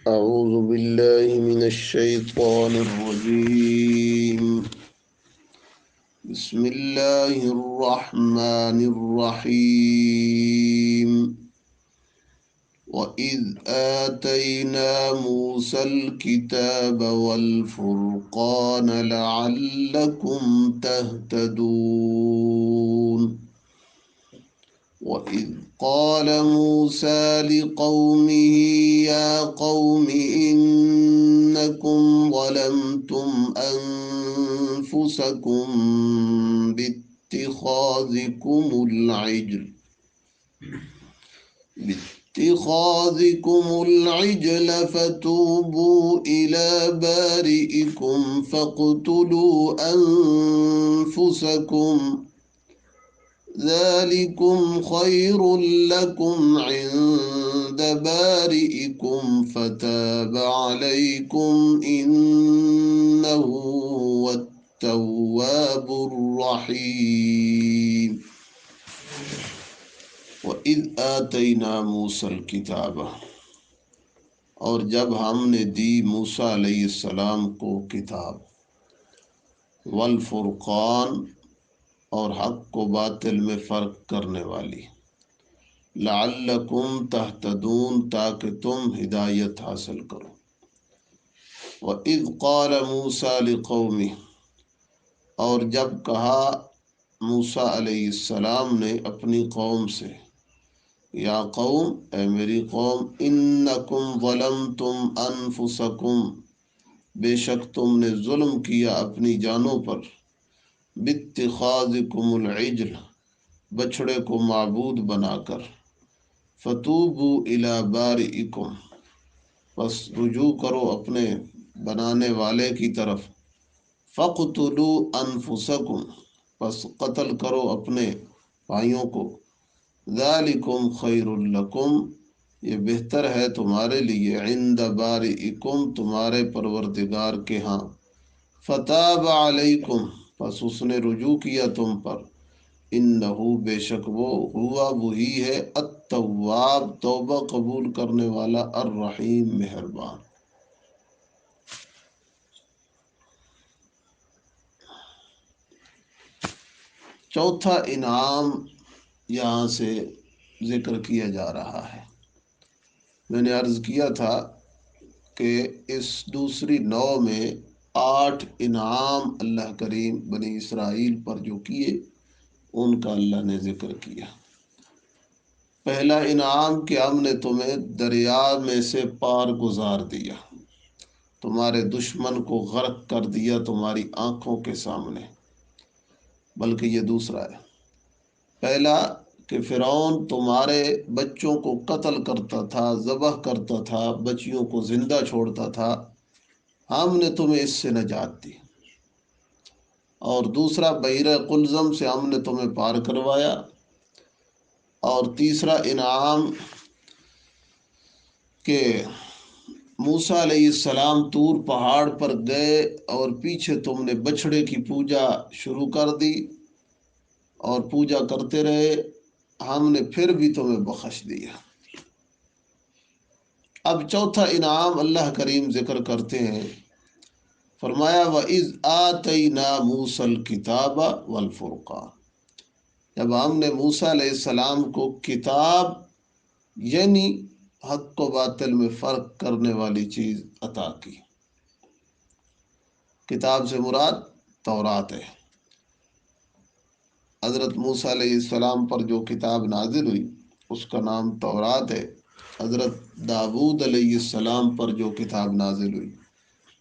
أعوذ بالله من الشيطان الرجيم. بسم الله الرحمن الرحيم. وإذ آتينا موسى الكتاب والفرقان لعلكم تهتدون. وإذ قال موسى لقومه يا قوم إنكم ظلمتم أنفسكم باتخاذكم العجل فتوبوا إلى بارئكم فاقتلوا أنفسكم ذلكم خير لكم عند بارئكم فتاب عليكم إنه هو التواب الرحيم. وَإِذْ آتَيْنَا مُوسَى الْكِتَابَ، اور جب ہم نے دی موسیٰ علیہ السلام کو کتاب، والفرقان، اور حق کو باطل میں فرق کرنے والی، لعلکم تہتدون، تاکہ تم ہدایت حاصل کرو۔ وَإِذْ قَالَ مُوسَىٰ لِقَوْمِهِ، اور جب کہا موسیٰ علیہ السلام نے اپنی قوم سے، یا قوم، اے میری قوم، انکم ظلمتم انفسکم، بے شک تم نے ظلم کیا اپنی جانوں پر، باتخاذکم العجل، بچھڑے کو معبود بنا کر، فتوبوا الی بارئکم، بس رجوع کرو اپنے بنانے والے کی طرف، فاقتلوا انفسکم، بس قتل کرو اپنے بھائیوں کو، ذالکم خیر لکم، یہ بہتر ہے تمہارے لیے، عند بارئکم، تمہارے پروردگار کے ہاں، فتاب علیکم، پس اس نے رجوع کیا تم پر، انہو، بے شک وہ، ہوا وہی ہے، التواب، توبہ قبول کرنے والا، الرحیم، مہربان۔ چوتھا انعام یہاں سے ذکر کیا جا رہا ہے۔ میں نے عرض کیا تھا کہ اس دوسری نو میں 8 انعام اللہ کریم بنی اسرائیل پر جو کیے، ان کا اللہ نے ذکر کیا۔ پہلا انعام کہ ہم نے تمہیں دریا میں سے پار گزار دیا، تمہارے دشمن کو غرق کر دیا تمہاری آنکھوں کے سامنے، بلکہ یہ دوسرا ہے۔ پہلا کہ فرعون تمہارے بچوں کو قتل کرتا تھا، ذبح کرتا تھا، بچیوں کو زندہ چھوڑتا تھا، ہم نے تمہیں اس سے نجات دی۔ اور دوسرا بحیرہ قلزم سے ہم نے تمہیں پار کروایا۔ اور تیسرا انعام کہ موسیٰ علیہ السلام طور پہاڑ پر گئے اور پیچھے تم نے بچھڑے کی پوجا شروع کر دی اور پوجا کرتے رہے، ہم نے پھر بھی تمہیں بخش دیا۔ اب چوتھا انعام اللہ کریم ذکر کرتے ہیں، فرمایا وَإِذْ آتَيْنَا مُوسَى الْكِتَابَ وَالْفُرْقَانَ، جب ہم نے موسیٰ علیہ السلام کو کتاب، یعنی حق و باطل میں فرق کرنے والی چیز عطا کی۔ کتاب سے مراد تورات ہے۔ حضرت موسیٰ علیہ السلام پر جو کتاب نازل ہوئی اس کا نام تورات ہے۔ حضرت داؤد علیہ السلام پر جو کتاب نازل ہوئی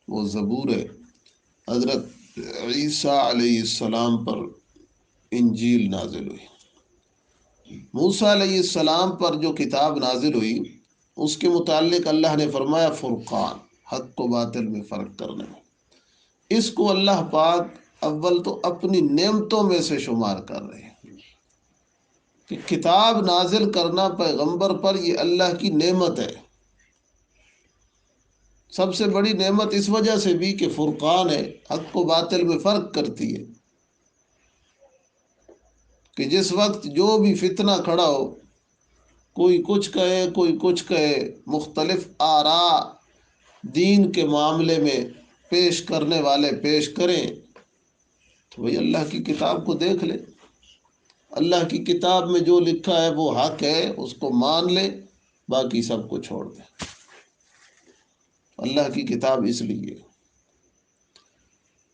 وہ زبور ہے۔ حضرت عیسیٰ علیہ السلام پر انجیل نازل ہوئی۔ موسیٰ علیہ السلام پر جو کتاب نازل ہوئی اس کے متعلق اللہ نے فرمایا فرقان، حق و باطل میں فرق کرنے میں۔ اس کو اللہ پاک اول تو اپنی نعمتوں میں سے شمار کر رہے ہیں کہ کتاب نازل کرنا پیغمبر پر یہ اللہ کی نعمت ہے۔ سب سے بڑی نعمت اس وجہ سے بھی کہ فرقان ہے، حق و باطل میں فرق کرتی ہے، کہ جس وقت جو بھی فتنہ کھڑا ہو، کوئی کچھ کہے کوئی کچھ کہے، مختلف آراء دین کے معاملے میں پیش کرنے والے پیش کریں تو بھئی اللہ کی کتاب کو دیکھ لے، اللہ کی کتاب میں جو لکھا ہے وہ حق ہے، اس کو مان لے، باقی سب کو چھوڑ دے۔ اللہ کی کتاب اس لیے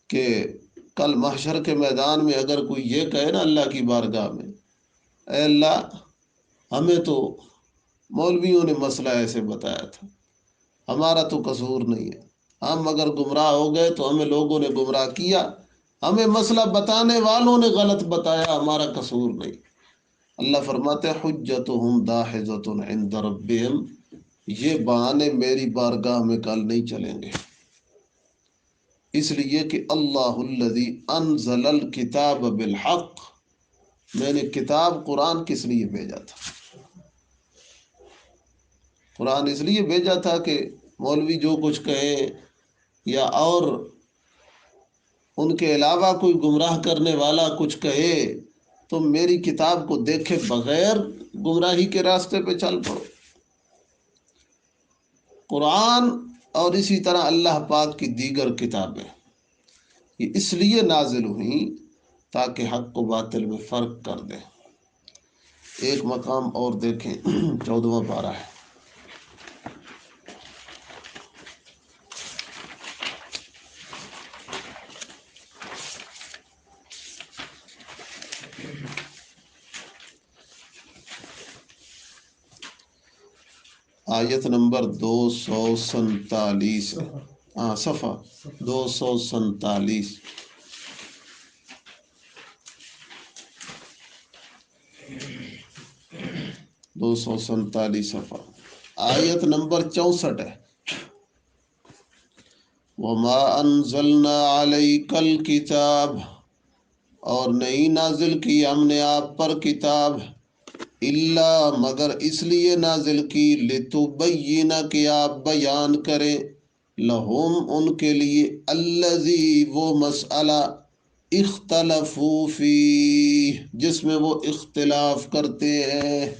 کہ کل محشر کے میدان میں اگر کوئی یہ کہے نا اللہ کی بارگاہ میں، اے اللہ ہمیں تو مولویوں نے مسئلہ ایسے بتایا تھا، ہمارا تو قصور نہیں ہے، ہم اگر گمراہ ہو گئے تو ہمیں لوگوں نے گمراہ کیا، ہمیں مسئلہ بتانے والوں نے غلط بتایا، ہمارا قصور نہیں۔ اللہ فرماتے ہیں حجتہم داحضۃ عند ربہم، یہ بہانے میری بارگاہ میں کل نہیں چلیں گے، اس لیے کہ اللہ الذی انزل الکتاب بالحق، میں نے کتاب قرآن کس لیے بھیجا تھا؟ قرآن اس لیے بھیجا تھا کہ مولوی جو کچھ کہیں یا اور ان کے علاوہ کوئی گمراہ کرنے والا کچھ کہے تو میری کتاب کو دیکھے بغیر گمراہی کے راستے پہ چل پڑو۔ قرآن اور اسی طرح اللہ پاک کی دیگر کتابیں یہ اس لیے نازل ہوئیں تاکہ حق و باطل میں فرق کر دیں۔ ایک مقام اور دیکھیں 14واں پارہ ہے، آیت نمبر 247، صفحہ 247، 247 صفحہ، آیت نمبر 64 ہے۔ وما انزلنا علیک الکتاب، اور نہیں نازل کی ہم نے آپ پر کتاب، الا مگر اس لیے نازل کی لتبین کہ آپ بیان کریں، لہم ان کے لیے، الذی وہ مسئلہ، اختلفوا فیہ جس میں وہ اختلاف کرتے ہیں۔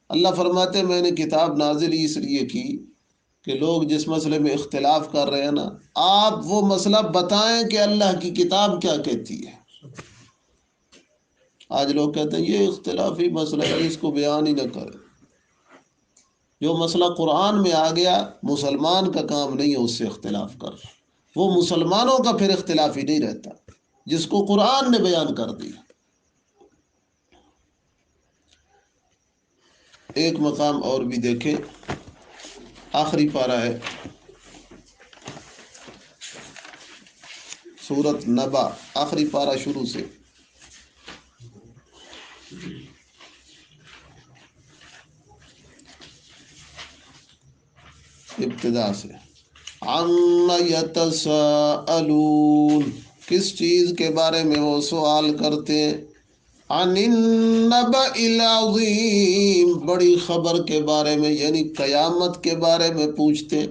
اللہ فرماتے ہیں میں نے کتاب نازل اس لیے کی کہ لوگ جس مسئلے میں اختلاف کر رہے ہیں نا، آپ وہ مسئلہ بتائیں کہ اللہ کی کتاب کیا کہتی ہے۔ آج لوگ کہتے ہیں یہ اختلافی مسئلہ ہے، اس کو بیان ہی نہ کریں۔ جو مسئلہ قرآن میں آ گیا مسلمان کا کام نہیں ہے اس سے اختلاف کر، وہ مسلمانوں کا پھر اختلاف ہی نہیں رہتا جس کو قرآن نے بیان کر دیا۔ ایک مقام اور بھی دیکھیں، آخری پارہ ہے سورۃ نبا، آخری پارہ شروع سے، ابتدا سے، عَمَّ يَتَسَاءَلُونَ کس چیز کے بارے میں وہ سوال کرتے ہیں، عَنِ النَّبَإِ الْعَظِيمِ بڑی خبر کے بارے میں، یعنی قیامت کے بارے میں پوچھتے۔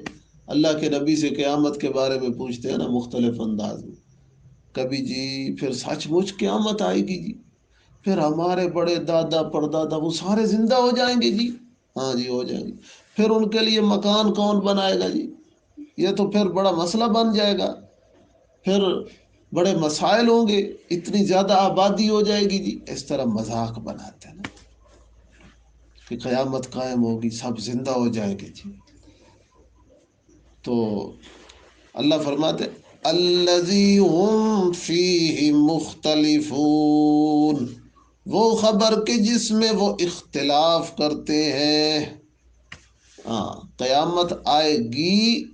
اللہ کے نبی سے قیامت کے بارے میں پوچھتے ہیں نا مختلف انداز میں، کبھی جی پھر سچ مچ قیامت آئے گی جی، پھر ہمارے بڑے دادا پردادا وہ سارے زندہ ہو جائیں گے جی، ہاں جی ہو جائیں گے، پھر ان کے لیے مکان کون بنائے گا جی، یہ تو پھر بڑا مسئلہ بن جائے گا، پھر بڑے مسائل ہوں گے، اتنی زیادہ آبادی ہو جائے گی جی، اس طرح مذاق بناتے ہیں نا کہ قیامت قائم ہوگی سب زندہ ہو جائیں گے جی۔ تو اللہ فرماتے الذی ہم فیہ مختلفون، وہ خبر کہ جس میں وہ اختلاف کرتے ہیں۔ ہاں قیامت آئے گی،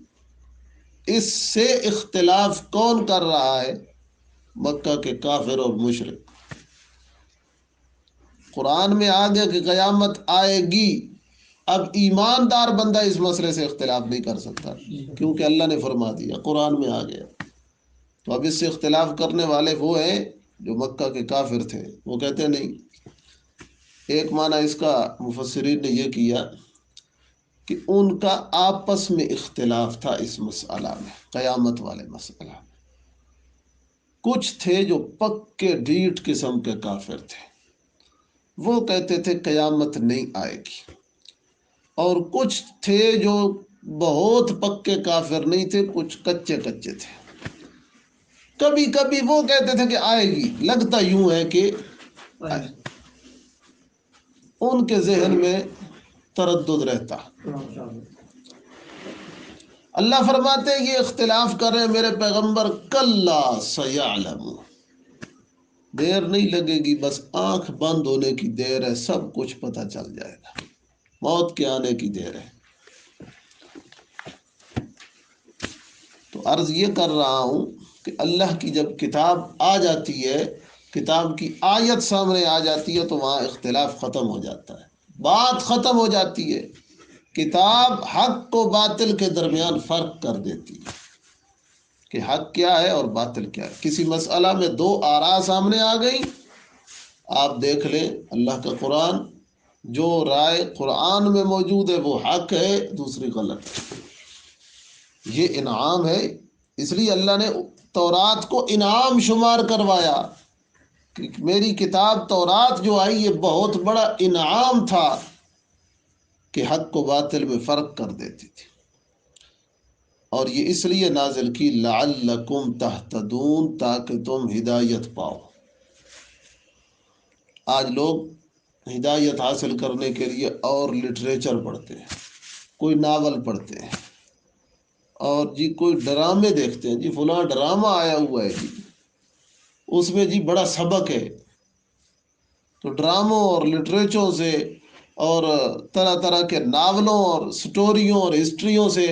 اس سے اختلاف کون کر رہا ہے؟ مکہ کے کافر اور مشرک۔ قرآن میں آ گیا کہ قیامت آئے گی، اب ایماندار بندہ اس مسئلے سے اختلاف نہیں کر سکتا کیونکہ اللہ نے فرما دیا، قرآن میں آ گیا۔ تو اب اس سے اختلاف کرنے والے وہ ہیں جو مکہ کے کافر تھے، وہ کہتے ہیں نہیں۔ ایک معنی اس کا مفسرین نے یہ کیا کہ ان کا آپس میں اختلاف تھا اس مسئلہ میں، قیامت والے مسئلہ میں۔ کچھ تھے جو پکے ڈیٹ قسم کے کافر تھے، وہ کہتے تھے قیامت نہیں آئے گی، اور کچھ تھے جو بہت پکے کافر نہیں تھے، کچھ کچے کچے تھے. کبھی کبھی وہ کہتے تھے کہ آئے گی، لگتا یوں ہے کہ ان کے ذہن میں تردد رہتا. اللہ فرماتے ہیں یہ اختلاف کر رہے ہیں میرے پیغمبر، کلا سیعلمون، دیر نہیں لگے گی، بس آنکھ بند ہونے کی دیر ہے، سب کچھ پتہ چل جائے گا، موت کے آنے کی دیر ہے. تو عرض یہ کر رہا ہوں کہ اللہ کی جب کتاب آ جاتی ہے، کتاب کی آیت سامنے آ جاتی ہے، تو وہاں اختلاف ختم ہو جاتا ہے، بات ختم ہو جاتی ہے. کتاب حق و باطل کے درمیان فرق کر دیتی ہے کہ حق کیا ہے اور باطل کیا ہے. کسی مسئلہ میں دو آراء سامنے آ گئی، آپ دیکھ لیں اللہ کا قرآن، جو رائے قرآن میں موجود ہے وہ حق ہے، دوسری غلط ہے. یہ انعام ہے، اس لیے اللہ نے تورات کو انعام شمار کروایا کہ میری کتاب تورات جو آئی یہ بہت بڑا انعام تھا کہ حق و باطل میں فرق کر دیتی تھی. اور یہ اس لیے نازل کی لعلکم تہتدون، تاکہ تم ہدایت پاؤ. آج لوگ ہدایت حاصل کرنے کے لیے اور لٹریچر پڑھتے ہیں، کوئی ناول پڑھتے ہیں، اور جی کوئی ڈرامے دیکھتے ہیں، جی فلاں ڈرامہ آیا ہوا ہے جی اس میں جی بڑا سبق ہے. تو ڈراموں اور لٹریچروں سے اور طرح طرح کے ناولوں اور سٹوریوں اور ہسٹریوں سے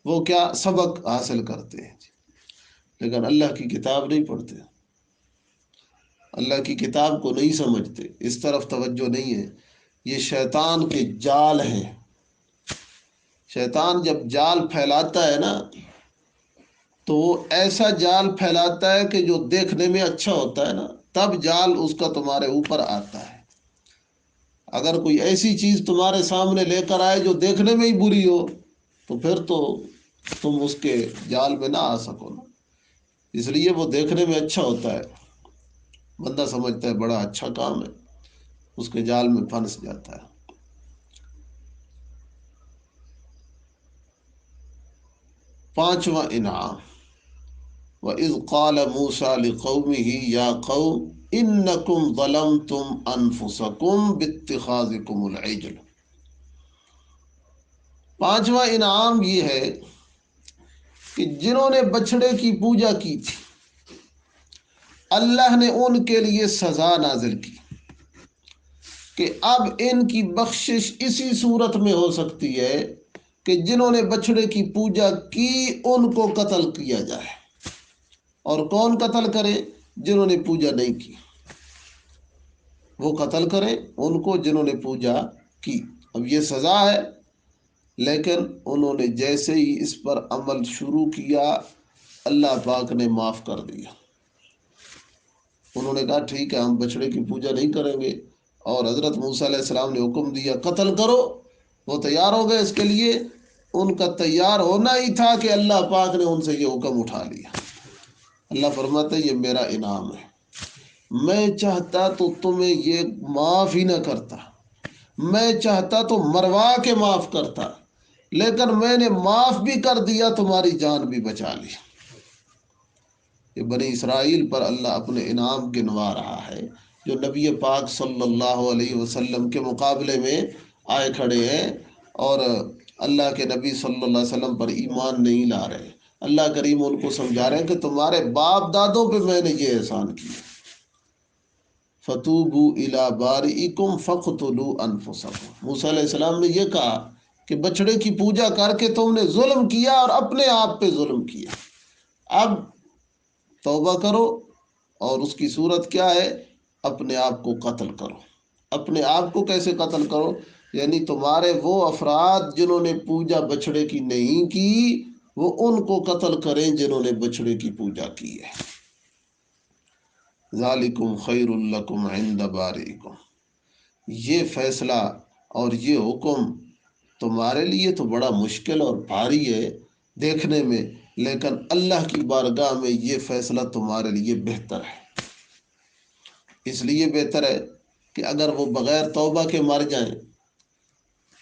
وہ کیا سبق حاصل کرتے ہیں، لیکن اللہ کی کتاب نہیں پڑھتے، اللہ کی کتاب کو نہیں سمجھتے، اس طرف توجہ نہیں ہے. یہ شیطان کے جال ہیں. شیطان جب جال پھیلاتا ہے نا تو وہ ایسا جال پھیلاتا ہے کہ جو دیکھنے میں اچھا ہوتا ہے نا، تب جال اس کا تمہارے اوپر آتا ہے. اگر کوئی ایسی چیز تمہارے سامنے لے کر آئے جو دیکھنے میں ہی بری ہو تو پھر تو تم اس کے جال میں نہ آ سکو نا. اس لیے وہ دیکھنے میں اچھا ہوتا ہے، بندہ سمجھتا ہے بڑا اچھا کام ہے، اس کے جال میں پھنس جاتا ہے. پانچواں انعام، وَإِذْ قَالَ مُوسَىٰ لِقَوْمِهِ يَا قَوْمِ إِنَّكُمْ ظَلَمْتُمْ أَنفُسَكُمْ بِاتِّخَاذِكُمُ الْعِجْلَ. پانچواں انعام یہ ہے کہ جنہوں نے بچھڑے کی پوجا کی تھی اللہ نے ان کے لیے سزا نازل کی کہ اب ان کی بخشش اسی صورت میں ہو سکتی ہے کہ جنہوں نے بچھڑے کی پوجا کی ان کو قتل کیا جائے. اور کون قتل کرے؟ جنہوں نے پوجا نہیں کی، وہ قتل کریں ان کو جنہوں نے پوجا کی. اب یہ سزا ہے، لیکن انہوں نے جیسے ہی اس پر عمل شروع کیا اللہ پاک نے معاف کر دیا. انہوں نے کہا ٹھیک ہے ہم بچڑے کی پوجا نہیں کریں گے، اور حضرت موسیٰ علیہ السلام نے حکم دیا قتل کرو، وہ تیار ہو گئے اس کے لیے. ان کا تیار ہونا ہی تھا کہ اللہ پاک نے ان سے یہ حکم اٹھا لیا. اللہ فرماتا ہے یہ میرا انعام ہے، میں چاہتا تو تمہیں یہ معاف ہی نہ کرتا، میں چاہتا تو مروا کے معاف کرتا، لیکن میں نے معاف بھی کر دیا، تمہاری جان بھی بچا لی. کہ بنی اسرائیل پر اللہ اپنے انعام گنوا رہا ہے، جو نبی پاک صلی اللہ علیہ وسلم کے مقابلے میں آئے کھڑے ہیں اور اللہ کے نبی صلی اللہ علیہ وسلم پر ایمان نہیں لا رہے. اللہ کریم ان کو سمجھا رہے ہیں کہ تمہارے باپ دادوں پہ میں نے یہ احسان کیا. فَتُوبُوا إِلَىٰ بَارِئِكُمْ فَاقْتُلُوا أَنفُسَكُمْ. موسیٰ علیہ السلام نے یہ کہا کہ بچڑے کی پوجا کر کے تم نے ظلم کیا اور اپنے آپ پہ ظلم کیا، اب توبہ کرو. اور اس کی صورت کیا ہے؟ اپنے آپ کو قتل کرو. اپنے آپ کو کیسے قتل کرو؟ یعنی تمہارے وہ افراد جنہوں نے پوجا بچڑے کی نہیں کی وہ ان کو قتل کریں جنہوں نے بچڑے کی پوجا کی ہے. ذالکم خیر لکم عند بارئکم. یہ فیصلہ اور یہ حکم تمہارے لیے تو بڑا مشکل اور بھاری ہے دیکھنے میں، لیکن اللہ کی بارگاہ میں یہ فیصلہ تمہارے لیے بہتر ہے. اس لیے بہتر ہے کہ اگر وہ بغیر توبہ کے مر جائیں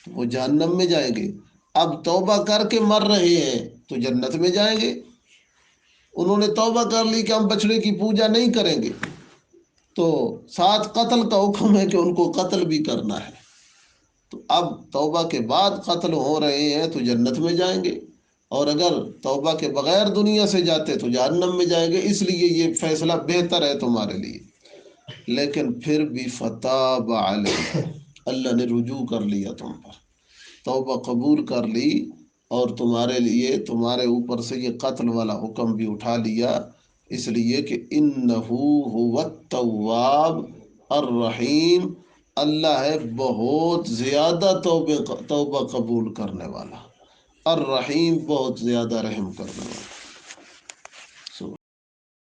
تو وہ جہنم میں جائیں گے، اب توبہ کر کے مر رہے ہیں تو جنت میں جائیں گے، انہوں نے توبہ کر لی کہ ہم بچڑے کی پوجا نہیں کریں گے، تو ساتھ قتل کا حکم ہے کہ ان کو قتل بھی کرنا ہے، تو اب توبہ کے بعد قتل ہو رہے ہیں تو جنت میں جائیں گے، اور اگر توبہ کے بغیر دنیا سے جاتے تو جہنم میں جائیں گے، اس لیے یہ فیصلہ بہتر ہے تمہارے لیے۔ لیکن پھر بھی فتاب علیکم، اللہ نے رجوع کر لیا تم پر، توبہ قبول کر لی، اور تمہارے لیے تمہارے اوپر سے یہ قتل والا حکم بھی اٹھا لیا، اس لیے کہ انہو هو التواب الرحیم، اللہ ہے بہت زیادہ توبہ قبول کرنے والا، الرحیم بہت زیادہ رحم کرنے والا۔